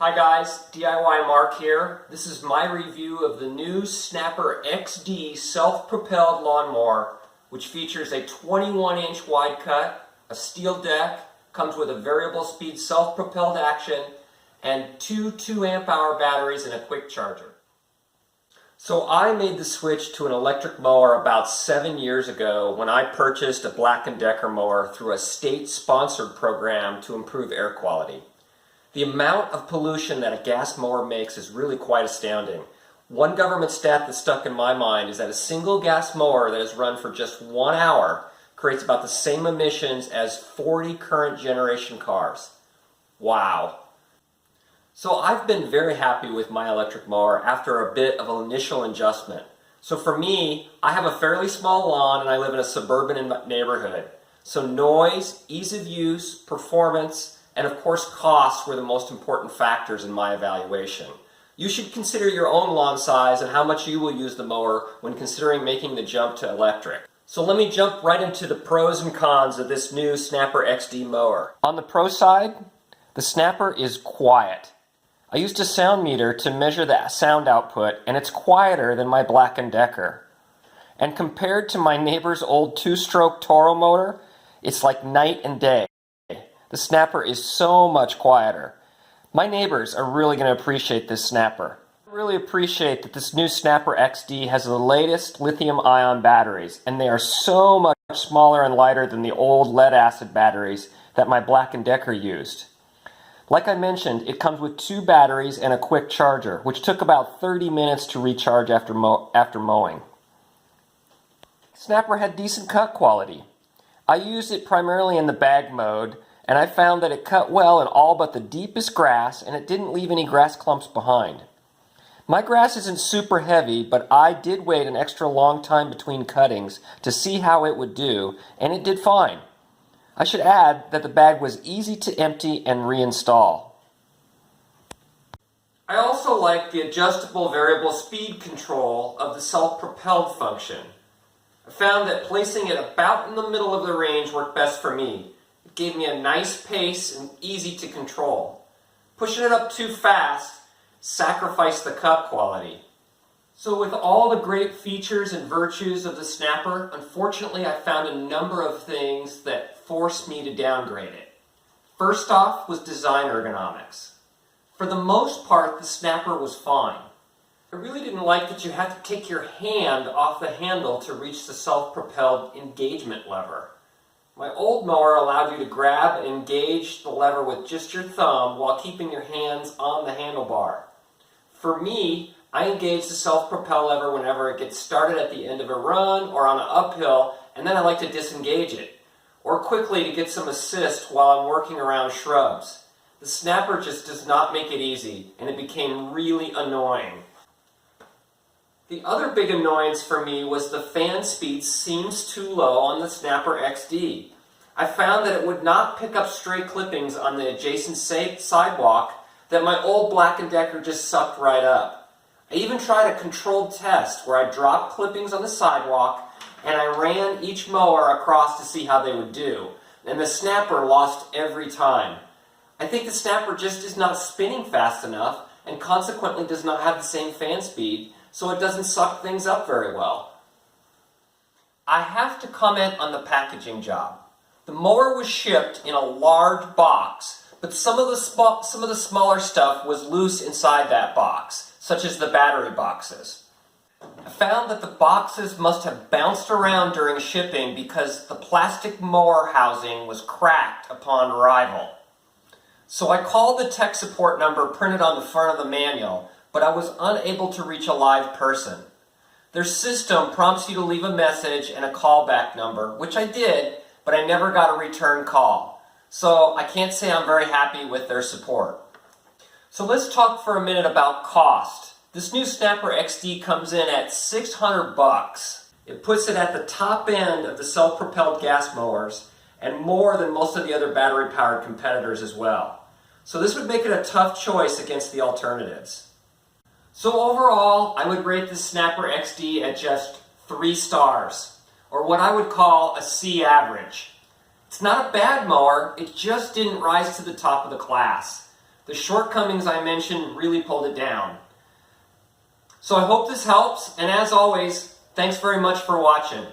Hi guys, DIY Mark here. This is my review of the new Snapper XD self-propelled lawnmower, which features a 21-inch wide cut, a steel deck, comes with a variable speed self-propelled action, and two 2-amp-hour batteries and a quick charger. So I made the switch to an electric mower about 7 years ago when I purchased a Black & Decker mower through a state-sponsored program to improve air quality. The amount of pollution that a gas mower makes is really quite astounding. One government stat that stuck in my mind is that a single gas mower that is run for just 1 hour creates about the same emissions as 40 current generation cars. Wow. So I've been very happy with my electric mower after a bit of an initial adjustment. So for me, I have a fairly small lawn and I live in a suburban neighborhood. So noise, ease of use, performance, and of course costs were the most important factors in my evaluation. You should consider your own lawn size and how much you will use the mower when considering making the jump to electric. So let me jump right into the pros and cons of this new Snapper XD mower. On the pro side, the Snapper is quiet. I used a sound meter to measure the sound output and it's quieter than my Black & Decker. And compared to my neighbor's old 2-stroke Toro motor, it's like night and day. The Snapper is so much quieter. My neighbors are really going to appreciate this Snapper. I really appreciate that this new Snapper XD has the latest lithium-ion batteries, and they are so much smaller and lighter than the old lead-acid batteries that my Black & Decker used. Like I mentioned, it comes with 2 batteries and a quick charger, which took about 30 minutes to recharge after mowing. Snapper had decent cut quality. I used it primarily in the bag mode, and I found that it cut well in all but the deepest grass, and it didn't leave any grass clumps behind. My grass isn't super heavy, but I did wait an extra long time between cuttings to see how it would do, and it did fine. I should add that the bag was easy to empty and reinstall. I also like the adjustable variable speed control of the self-propelled function. I found that placing it about in the middle of the range worked best for me. It gave me a nice pace and easy to control. Pushing it up too fast sacrificed the cut quality. So with all the great features and virtues of the Snapper, unfortunately I found a number of things that forced me to downgrade it. First off was design ergonomics. For the most part, the Snapper was fine. I really didn't like that you had to take your hand off the handle to reach the self-propelled engagement lever. My old mower allowed you to grab and engage the lever with just your thumb while keeping your hands on the handlebar. For me, I engage the self-propel lever whenever it gets started at the end of a run or on an uphill, and then I like to disengage it, or quickly to get some assist while I'm working around shrubs. The Snapper just does not make it easy, and it became really annoying. The other big annoyance for me was the fan speed seems too low on the Snapper XD. I found that it would not pick up stray clippings on the adjacent sidewalk that my old Black & Decker just sucked right up. I even tried a controlled test where I dropped clippings on the sidewalk and I ran each mower across to see how they would do. And the Snapper lost every time. I think the Snapper just is not spinning fast enough and consequently does not have the same fan speed, so it doesn't suck things up very well. I have to comment on the packaging job. The mower was shipped in a large box, but some of the smaller stuff was loose inside that box, such as the battery boxes. I found that the boxes must have bounced around during shipping because the plastic mower housing was cracked upon arrival. So I called the tech support number printed on the front of the manual, but I was unable to reach a live person. Their system prompts you to leave a message and a callback number, which I did, but I never got a return call. So I can't say I'm very happy with their support. So let's talk for a minute about cost. This new Snapper XD comes in at $600. It puts it at the top end of the self-propelled gas mowers and more than most of the other battery-powered competitors as well. So this would make it a tough choice against the alternatives. So overall, I would rate the Snapper XD at just 3 stars, or what I would call a C average. It's not a bad mower, it just didn't rise to the top of the class. The shortcomings I mentioned really pulled it down. So I hope this helps, and as always, thanks very much for watching.